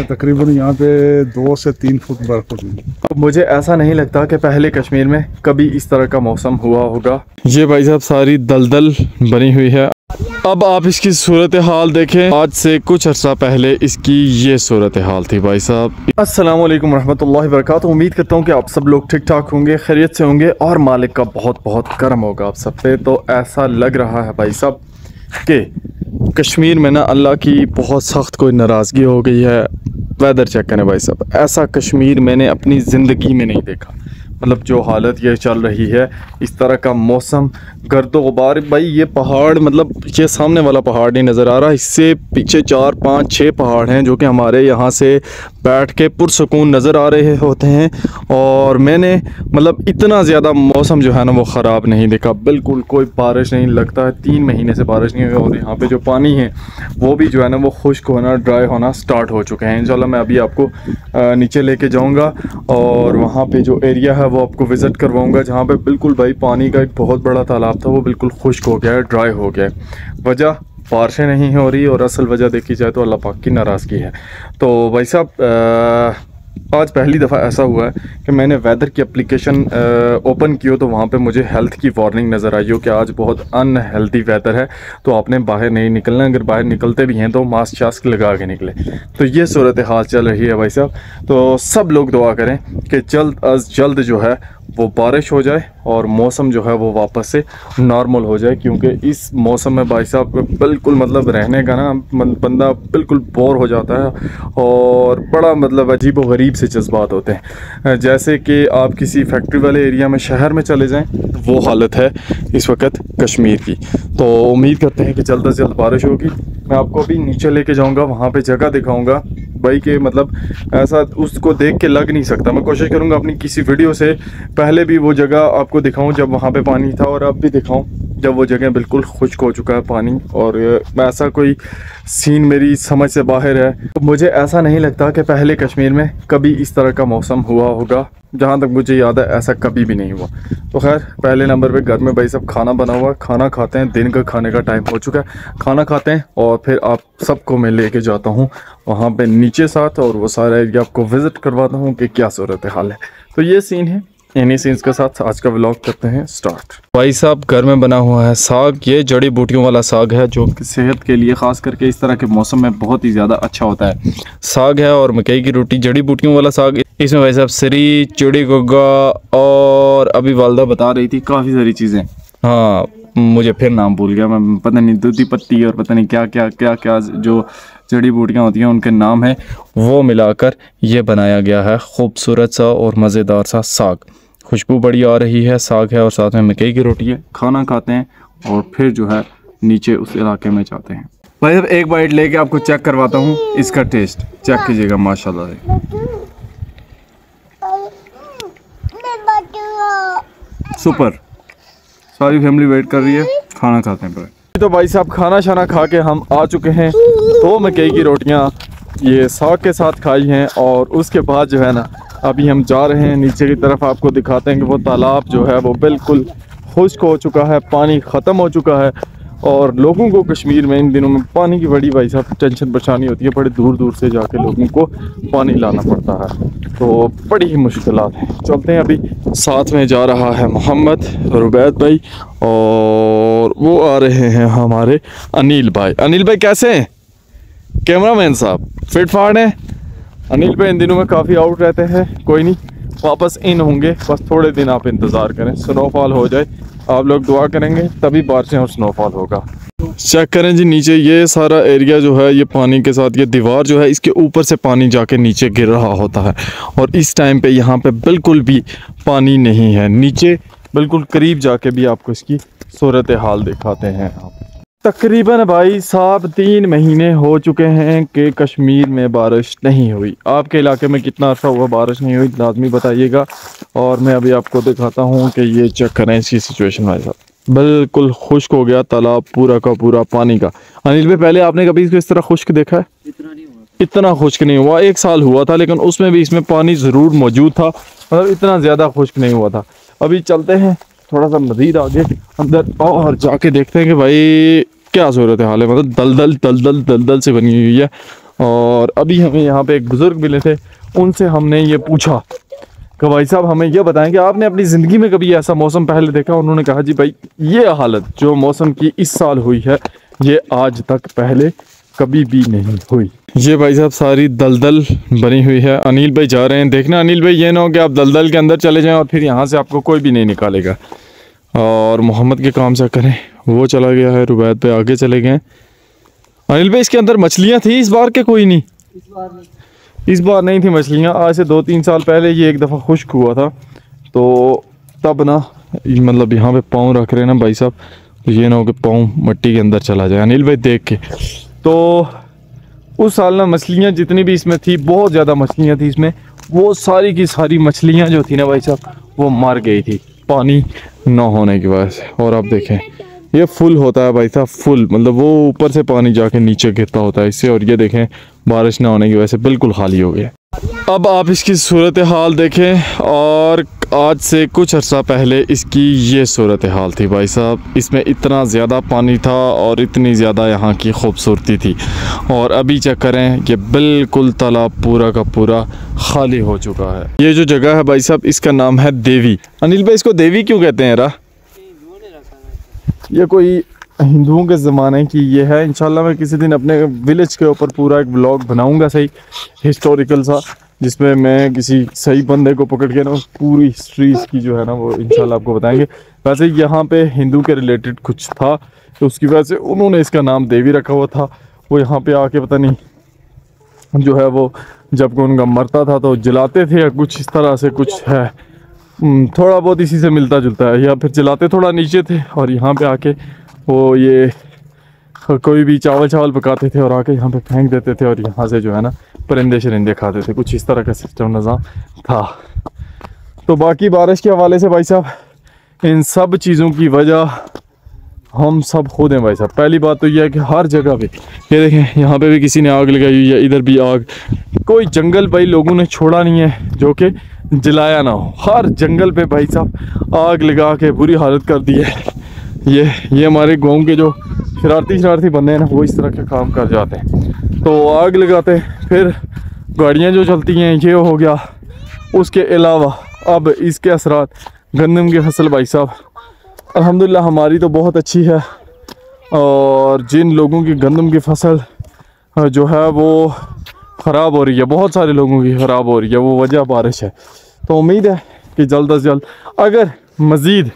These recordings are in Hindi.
है तकरीबन यहाँ पे 2 से 3 फुट बर्फ होती है। तो मुझे ऐसा नहीं लगता कि पहले कश्मीर में कभी इस तरह का मौसम हुआ होगा। ये भाई साहब सारी दलदल बनी हुई है। अब आप इसकी सूरत हाल देखें, आज से कुछ अर्सा पहले इसकी ये सूरत हाल थी भाई साहब। अस्सलाम वालेकुम रहमतुल्लाहि व बरकातुहू। उम्मीद करता हूँ कि आप सब लोग ठीक ठाक होंगे, खैरियत से होंगे और मालिक का बहुत बहुत करम होगा आप सब पे। तो ऐसा लग रहा है भाई साहब कि कश्मीर में ना अल्लाह की बहुत सख्त कोई नाराज़गी हो गई है। वेदर चेक करें भाई साहब, ऐसा कश्मीर मैंने अपनी ज़िंदगी में नहीं देखा। मतलब जो हालत ये चल रही है, इस तरह का मौसम, गर्दो गुबार। भाई ये पहाड़, मतलब ये सामने वाला पहाड़ नहीं नज़र आ रहा, इससे पीछे 4 5 6 पहाड़ हैं जो कि हमारे यहाँ से बैठ के पुरसकून नज़र आ रहे होते हैं। और मैंने मतलब इतना ज़्यादा मौसम जो है ना वो ख़राब नहीं देखा, बिल्कुल कोई बारिश नहीं, लगता है 3 महीने से बारिश नहीं हुई। और यहाँ पे जो पानी है वो भी जो है ना वो खुश्क होना, ड्राई होना स्टार्ट हो चुके हैं। इंशाल्लाह मैं अभी आपको नीचे लेके जाऊँगा और वहाँ पे जो एरिया है वो आपको विज़िट करवाऊँगा, जहाँ पे बिल्कुल भाई पानी का एक बहुत बड़ा तालाब था वो बिल्कुल खुश्क हो गया है, ड्राई हो गया है। वजह बारिशें नहीं हो रही और असल वजह देखी जाए तो अल्लाह पाक की नाराज़गी है। तो भाई साहब आज पहली दफ़ा ऐसा हुआ है कि मैंने वेदर की एप्लीकेशन ओपन की हो तो वहाँ पे मुझे हेल्थ की वार्निंग नज़र आई हो कि आज बहुत अनहेल्दी वेदर है, तो आपने बाहर नहीं निकलना। अगर बाहर निकलते भी हैं तो मास्क शास्क लगा के निकले। तो ये सूरत हाल चल रही है भाई साहब। तो सब लोग दुआ करें कि जल्द अज जल्द जो है वो बारिश हो जाए और मौसम जो है वो वापस से नॉर्मल हो जाए, क्योंकि इस मौसम में भाई साहब बिल्कुल मतलब रहने का ना बंदा बिल्कुल बोर हो जाता है और बड़ा मतलब अजीब व गरीब से जज्बात होते हैं। जैसे कि आप किसी फैक्ट्री वाले एरिया में, शहर में चले जाएं, वो हालत है इस वक्त कश्मीर की। तो उम्मीद करते हैं कि जल्द अज जल्द बारिश होगी। मैं आपको अभी नीचे लेके जाऊँगा, वहाँ पर जगह दिखाऊँगा भाई के, मतलब ऐसा उसको देख के लग नहीं सकता। मैं कोशिश करूँगा अपनी किसी वीडियो से पहले भी वो जगह आपको दिखाऊं जब वहाँ पे पानी था, और अब भी दिखाऊं जब वो जगह बिल्कुल खुश्क हो चुका है पानी। और ऐसा कोई सीन मेरी समझ से बाहर है। तो मुझे ऐसा नहीं लगता कि पहले कश्मीर में कभी इस तरह का मौसम हुआ होगा। जहाँ तक मुझे याद है ऐसा कभी भी नहीं हुआ। तो खैर पहले नंबर पे घर में भाई सब खाना बना हुआ, खाना खाते हैं, दिन का खाने का टाइम हो चुका है, खाना खाते हैं और फिर आप सबको मैं लेके जाता हूँ वहाँ पे नीचे साथ, और वो सारा एरिया आपको विज़िट करवाता हूँ कि क्या सूरत हाल है। तो ये सीन है, इन्हीं सीन्स के साथ आज का व्लॉग करते हैं स्टार्ट। भाई साहब घर में बना हुआ है साग, ये जड़ी बूटियों वाला साग है जो कि सेहत के लिए ख़ास करके इस तरह के मौसम में बहुत ही ज़्यादा अच्छा होता है। साग है और मकई की रोटी, जड़ी बूटियों वाला साग। इसमें भाई साहब सरी, चिड़ी गुग्गा और अभी वालदा बता रही थी काफ़ी सारी चीज़ें। हाँ मुझे फिर नाम भूल गया मैं, पता नहीं दूधी पत्ती और पता नहीं क्या क्या क्या क्या जो जड़ी बूटियाँ होती हैं उनके नाम है, वो मिलाकर ये बनाया गया है खूबसूरत सा और मज़ेदार सा साग। खुशबू बड़ी आ रही है, साग है और साथ में मकई की रोटी है। खाना खाते हैं और फिर जो है नीचे उस इलाके में जाते हैं। भाई साहब एक बाइट लेके आपको चेक करवाता हूँ इसका टेस्ट, चेक कीजिएगा माशाल्लाह सुपर। सारी फैमिली वेट कर रही है, खाना खाते हैं। तो भाई साहब खाना शाना खा के हम आ चुके हैं। 2 मकई की रोटियां ये साग के साथ खाई हैं और उसके बाद जो है ना अभी हम जा रहे हैं नीचे की तरफ। आपको दिखाते हैं कि वो तालाब जो है वो बिल्कुल खुश्क हो चुका है, पानी ख़त्म हो चुका है। और लोगों को कश्मीर में इन दिनों में पानी की बड़ी भाई साहब टेंशन परेशानी होती है, बड़े दूर दूर से जाके लोगों को पानी लाना पड़ता है, तो बड़ी ही मुश्किलात हैं। चलते हैं, अभी साथ में जा रहा है मोहम्मद और उबैद भाई और वो आ रहे हैं हमारे अनिल भाई। अनिल भाई कैसे हैं? कैमरामैन साहब फिट फाट हैं? अनिल भाई इन दिनों में काफ़ी आउट रहते हैं, कोई नहीं वापस इन होंगे, बस थोड़े दिन आप इंतज़ार करें, स्नोफॉल हो जाए, आप लोग दुआ करेंगे तभी बारिशें और स्नोफॉल होगा। चेक करें जी नीचे ये सारा एरिया जो है ये पानी के साथ, ये दीवार जो है इसके ऊपर से पानी जाके नीचे गिर रहा होता है और इस टाइम पे यहाँ पे बिल्कुल भी पानी नहीं है। नीचे बिल्कुल करीब जाके भी आपको इसकी सूरत हाल दिखाते हैं। तकरीबन भाई साहब 3 महीने हो चुके हैं कि कश्मीर में बारिश नहीं हुई। आपके इलाके में कितना अर्सा हुआ बारिश नहीं हुई लाजमी बताइएगा। और मैं अभी आपको दिखाता हूँ कि ये चेक करें इसकी सिचुएशन भाई साहब, बिल्कुल खुश्क हो गया तालाब पूरा का पूरा पानी का। अनिल भाई पहले आपने कभी इसको इस तरह खुश्क देखा है? इतना खुश्क नहीं हुआ, 1 साल हुआ था लेकिन उसमें भी इसमें पानी ज़रूर मौजूद था, मतलब इतना ज़्यादा खुश्क नहीं हुआ था। अभी चलते हैं थोड़ा सा मज़ीद आगे अंदर और जाके देखते हैं कि भाई क्या सूरत हाल है। मतलब दलदल दलदल दलदल से बनी हुई है और अभी हमें यहाँ पे एक बुज़ुर्ग मिले थे, उनसे हमने ये पूछा कि भाई साहब हमें ये बताएं कि आपने अपनी ज़िंदगी में कभी ऐसा मौसम पहले देखा। उन्होंने कहा जी भाई ये हालत जो मौसम की इस साल हुई है ये आज तक पहले कभी भी नहीं हुई। ये भाई साहब सारी दलदल बनी हुई है। अनिल भाई जा रहे हैं, देखना अनिल भाई ये ना हो कि आप दलदल के अंदर चले जाएं और फिर यहाँ से आपको कोई भी नहीं निकालेगा। और मोहम्मद के काम से करें, वो चला गया है, रुबैद पे आगे चले गए। अनिल भाई इसके अंदर मछलियाँ थी इस बार के? कोई नहीं, इस बार नहीं थी मछलियाँ। आज से 2-3 साल पहले ये एक दफ़ा खुश्क हुआ था, तो तब ना मतलब यहाँ पे पाँव रख रहे हैं ना भाई साहब, तो ये ना हो कि पाँव मिट्टी के अंदर चला जाए। अनिल भाई देख के, तो उस साल ना मछलियाँ जितनी भी इसमें थी, बहुत ज़्यादा मछलियाँ थी इसमें, वो सारी की सारी मछलियाँ जो थी ना भाई साहब वो मर गई थी पानी ना होने की वजह से। और आप देखें ये फुल होता है भाई साहब, फुल मतलब वो ऊपर से पानी जाके नीचे गिरता होता है इससे। और ये देखें बारिश ना होने की वजह से बिल्कुल खाली हो गया। अब आप इसकी सूरत हाल देखें, और आज से कुछ अर्सा पहले इसकी ये सूरत हाल थी भाई साहब। इसमें इतना ज़्यादा पानी था और इतनी ज़्यादा यहाँ की खूबसूरती थी, और अभी चेक करें ये बिल्कुल तालाब पूरा का पूरा खाली हो चुका है। ये जो जगह है भाई साहब इसका नाम है देवी। अनिल भाई इसको देवी क्यों कहते हैं यार? ये कोई हिंदुओं के ज़माने की ये है। इंशाल्लाह मैं किसी दिन अपने विलेज के ऊपर पूरा एक व्लॉग बनाऊंगा सही हिस्टोरिकल सा, जिसमें मैं किसी सही बंदे को पकड़ के ना पूरी हिस्ट्री की जो है ना वो इंशाल्लाह आपको बताएंगे। वैसे यहाँ पे हिंदू के रिलेटेड कुछ था तो उसकी वजह से उन्होंने इसका नाम देवी रखा हुआ था। वो यहाँ पे आके पता नहीं जो है वो जब उनका मरता था तो जलाते थे या कुछ इस तरह से कुछ है, थोड़ा बहुत इसी से मिलता जुलता है। या फिर जलाते थोड़ा नीचे थे और यहाँ पे आके वो ये कोई भी चावल पकाते थे और आके यहाँ पे फेंक देते थे, और यहाँ से जो है ना परिंदे शरिंदे खाते थे। कुछ इस तरह का सिस्टम निज़ाम था। तो बाकी बारिश के हवाले से भाई साहब इन सब चीज़ों की वजह हम सब खुद हैं भाई साहब। पहली बात तो यह है कि हर जगह पे ये देखें, यहाँ पे भी किसी ने आग लगाई हुई है, इधर भी आग। कोई जंगल भाई लोगों ने छोड़ा नहीं है जो कि जलाया ना हो। हर जंगल पे भाई साहब आग लगा के बुरी हालत कर दी है। ये हमारे गांव के जो शरारती बंदे हैं ना वो इस तरह के काम कर जाते हैं, तो आग लगाते हैं, फिर गाड़ियाँ जो चलती हैं ये हो गया। उसके अलावा अब इसके असरात गंदम की फसल भाई साहब अल्हम्दुलिल्लाह हमारी तो बहुत अच्छी है, और जिन लोगों की गंदम की फसल जो है वो ख़राब हो रही है, बहुत सारे लोगों की ख़राब हो रही है, वो वजह बारिश है। तो उम्मीद है कि जल्द अज जल्द अगर मज़ीद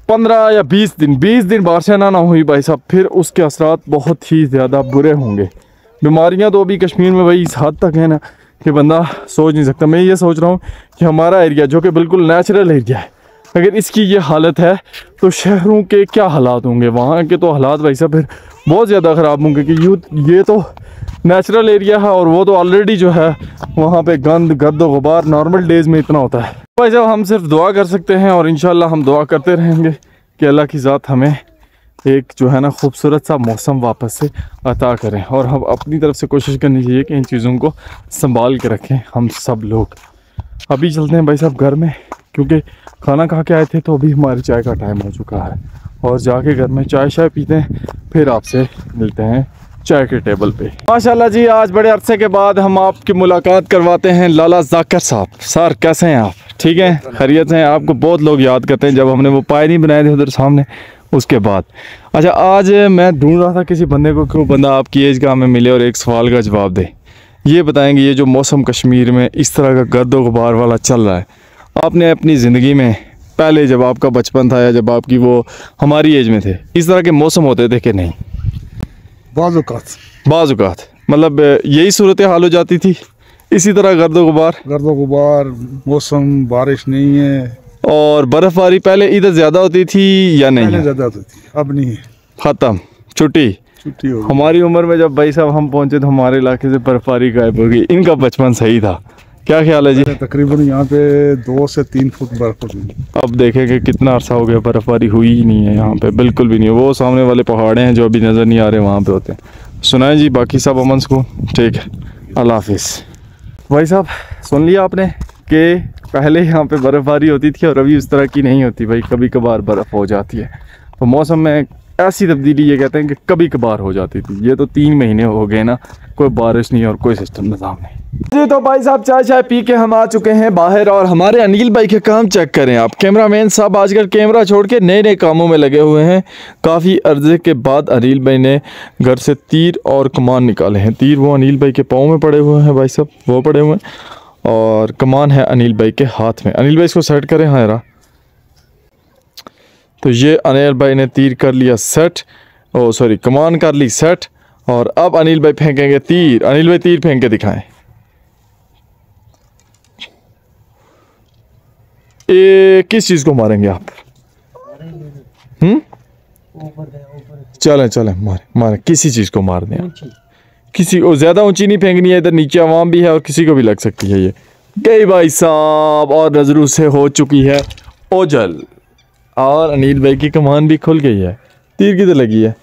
15 या 20 दिन बारिश ना हुई भाई साहब, फिर उसके असरात बहुत ही ज़्यादा बुरे होंगे। बीमारियां तो अभी कश्मीर में भाई इस हद तक है ना कि बंदा सोच नहीं सकता। मैं ये सोच रहा हूँ कि हमारा एरिया जो कि बिल्कुल नेचुरल एरिया है, अगर इसकी ये हालत है तो शहरों के क्या हालात होंगे? वहाँ के तो हालात भाई साहब फिर बहुत ज़्यादा ख़राब होंगे कि ये तो नेचुरल एरिया है और वो तो ऑलरेडी जो है वहाँ पे गंद गुबार नॉर्मल डेज़ में इतना होता है। भाई साहब हम सिर्फ दुआ कर सकते हैं, और इंशाल्लाह हम दुआ करते रहेंगे कि अल्लाह की ज़ात हमें एक जो है ना खूबसूरत सा मौसम वापस से अता करें, और हम अपनी तरफ से कोशिश करनी चाहिए कि इन चीज़ों को संभाल के रखें हम सब लोग। अभी चलते हैं भाई साहब घर में, क्योंकि खाना खा के आए थे तो अभी हमारी चाय का टाइम हो चुका है, और जाके घर में चाय शाय पीते हैं, फिर आपसे मिलते हैं चाय के टेबल पे। माशाल्लाह जी आज बड़े अरसे के बाद हम आपकी मुलाकात करवाते हैं लाला जाकिर साहब। सर कैसे हैं आप? ठीक हैं, खैरियत हैं? आपको बहुत लोग याद करते हैं जब हमने वो पाए नहीं बनाए थे उधर सामने, उसके बाद। अच्छा आज मैं ढूंढ रहा था किसी बंदे को कि वो बंदा आपकी एज का हमें मिले और एक सवाल का जवाब दे। ये बताएंगे ये जो मौसम कश्मीर में इस तरह का गर्दो गुबार वाला चल रहा है, आपने अपनी ज़िंदगी में पहले जब आपका बचपन था या जब आपकी वो हमारी एज में थे इस तरह के मौसम होते थे कि नहीं? बाज़ औक़ात मतलब यही सूरत हाल हो जाती थी, इसी तरह गर्दो गुबार मौसम, बारिश नहीं है। और बर्फ़बारी पहले इधर ज़्यादा होती थी या नहीं? पहले ज़्यादा होती थी, अब नहीं है, ख़त्म, छुट्टी हो गई। हमारी उम्र में जब भाई साहब हम पहुँचे तो हमारे इलाके से बर्फ़बारी गायब हो गई। इनका बचपन सही था, क्या ख्याल है जी? तकरीबन यहाँ पे 2 से 3 फुट बर्फ होगी। अब देखें कि कितना अर्सा हो गया बर्फ़बारी हुई ही नहीं है यहाँ पे, बिल्कुल भी नहीं। वो सामने वाले पहाड़े हैं जो अभी नज़र नहीं आ रहे, वहाँ पे होते हैं। सुनाए जी बाकी सब अमन को? ठीक है, अल्लाह हाफिज़। भाई साहब सुन लिया आपने कि पहले यहाँ पे बर्फ़बारी होती थी और अभी उस तरह की नहीं होती भाई, कभी कभार बर्फ़ हो जाती है। तो मौसम में ऐसी तब्दीली ये कहते हैं कि कभी कभार हो जाती थी। ये तो 3 महीने हो गए ना कोई बारिश नहीं और कोई सिस्टम निज़ाम नहीं। जी तो भाई साहब चाय चाय पी के हम आ चुके हैं बाहर और हमारे अनिल भाई के काम चेक करें आप। कैमरामैन साहब आजकल कैमरा छोड़ के नए नए कामों में लगे हुए हैं। काफ़ी अर्जे के बाद अनिल भाई ने घर से तीर और कमान निकाले हैं। तीर वो अनिल भाई के पाँव में पड़े हुए हैं भाई साहब, वो पड़े हुए हैं, और कमान है अनिल भाई के हाथ में। अनिल भाई इसको सेट करें। हाँ यार, तो ये अनिल भाई ने तीर कर लिया सेट, ओ सॉरी कमान कर ली सेट, और अब अनिल भाई फेंकेंगे तीर। अनिल भाई तीर फेंक के दिखाएं। ये किस चीज़ को मारेंगे आप? चलें चलें मारे मारे, किसी चीज़ को मार दें। किसी को ज़्यादा ऊंची नहीं फेंकनी है, इधर नीचे आवाम भी है और किसी को भी लग सकती है ये। गई भाई साहब, और नजरों से हो चुकी है ओझल, और अनिल भाई की कमान भी खुल गई है। तीर किधर लगी है?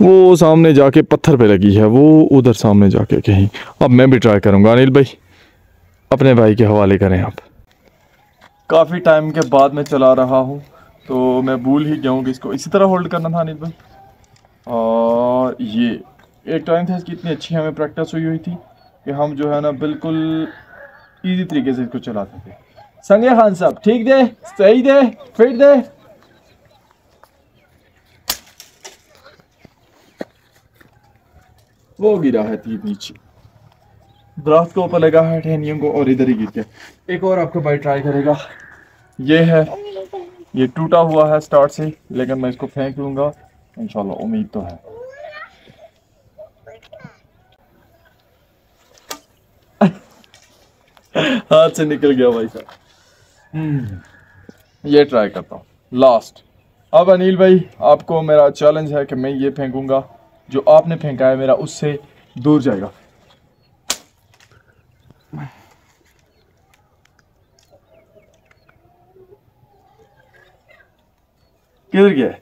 वो सामने जाके पत्थर पे लगी है, वो उधर सामने जाके कहीं। अब मैं भी ट्राई करूँगा। अनिल भाई अपने भाई के हवाले करें आप। काफ़ी टाइम के बाद मैं चला रहा हूँ तो मैं भूल ही गया हूँ कि इसको इसी तरह होल्ड करना था अनिल भाई। और ये एक टाइम था इसकी इतनी अच्छी हमें प्रैक्टिस हुई थी कि हम जो है ना बिल्कुल इजी तरीके से इसको चलाते थे। संगे खान साहब ठीक दे, सही दे, फिट दे। वो गिरा है तीर नीचे, दरख्त के ऊपर लगा है टहनियों को, और इधर ही गिर गया। एक और आपका भाई ट्राई करेगा। ये है, ये टूटा हुआ है स्टार्ट से, लेकिन मैं इसको फेंक लूंगा इंशाल्लाह, उम्मीद तो है। हाथ से निकल गया भाई साहब। ये ट्राई करता हूँ लास्ट। अब अनिल भाई आपको मेरा चैलेंज है कि मैं ये फेंकूंगा, जो आपने फेंका है मेरा उससे दूर जाएगा। किधर गया है?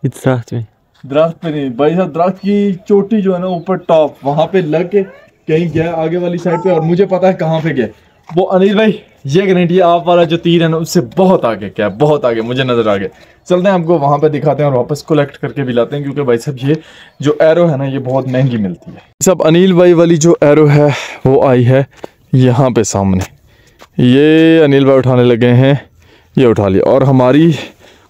दरख्त में। दरख्त पे नहीं भाई साहब, दरख्त की चोटी जो है ना ऊपर टॉप, वहां पे लग के कहीं गया आगे वाली साइड पे, और मुझे पता है कहाँ पे गया वो। अनिल भाई ये गारंटी, आप वाला जो तीर है ना उससे बहुत आगे, क्या बहुत आगे मुझे नजर आ गया। चलते हैं आपको वहां पे दिखाते हैं और वापस कलेक्ट करके भी लाते हैं, क्योंकि भाई साहब ये जो एरो है ना ये बहुत महंगी मिलती है। सब अनिल भाई वाली जो एरो है वो आई है यहाँ पे सामने, ये अनिल भाई उठाने लगे हैं, ये उठा लिया, और हमारी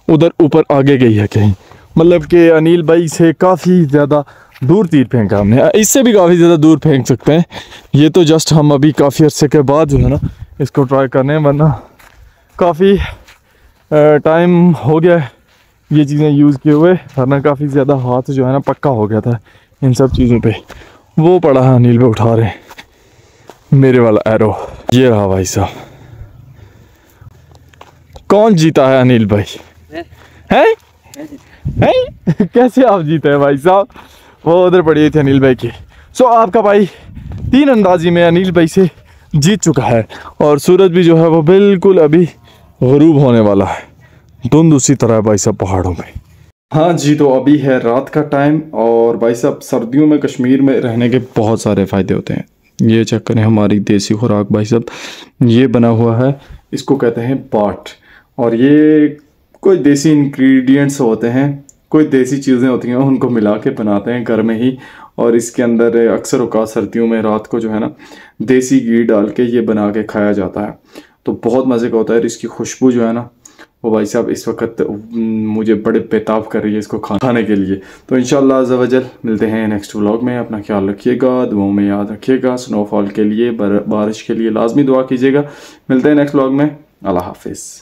उधर ऊपर आगे गई है कहीं। मतलब कि अनिल भाई से काफ़ी ज़्यादा दूर तीर फेंका हमने, इससे भी काफ़ी ज़्यादा दूर फेंक सकते हैं। ये तो जस्ट हम अभी काफ़ी अरसे के बाद जो है ना इसको ट्राई करने हैं, वरना काफ़ी टाइम हो गया है ये चीज़ें यूज़ किए हुए, वरना काफ़ी ज़्यादा हाथ जो है ना पक्का हो गया था इन सब चीज़ों पे। वो पड़ा है अनिल भाई उठा रहे हैं मेरे वाला एरो। ये रहा भाई साहब। कौन जीता है? अनिल भाई है? कैसे आप जीते हैं भाई साहब? वो उधर पड़ी थी अनिल भाई की। सो आपका भाई 3 अंदाजी में अनिल भाई से जीत चुका है, और सूरज भी जो है वो बिल्कुल अभी गरूब होने वाला है। धुंध उसी तरह है भाई साहब पहाड़ों में। हाँ जी, तो अभी है रात का टाइम, और भाई साहब सर्दियों में कश्मीर में रहने के बहुत सारे फ़ायदे होते हैं। ये चेक करें हमारी देसी खुराक भाई साहब, ये बना हुआ है, इसको कहते हैं बाट, और ये कोई देसी इंग्रेडिएंट्स होते हैं, कोई देसी चीज़ें होती हैं, उनको मिला के बनाते हैं घर में ही। और इसके अंदर अक्सर औक़ात सर्दियों में रात को जो है ना देसी घी डाल के ये बना के खाया जाता है, तो बहुत मज़े का होता है। इसकी खुशबू जो है ना वो भाई साहब इस वक्त मुझे बड़े बेताब कर रही है इसको खाने के लिए। तो इंशाअल्लाह अज़्ज़ा वजल मिलते हैं नेक्स्ट व्लॉग में। अपना ख्याल रखिएगा, दुआओं में याद रखिएगा, स्नोफॉल के लिए, बारिश के लिए लाजमी दुआ कीजिएगा। मिलते हैं नेक्स्ट व्लॉग में। अल्लाह हाफिज़।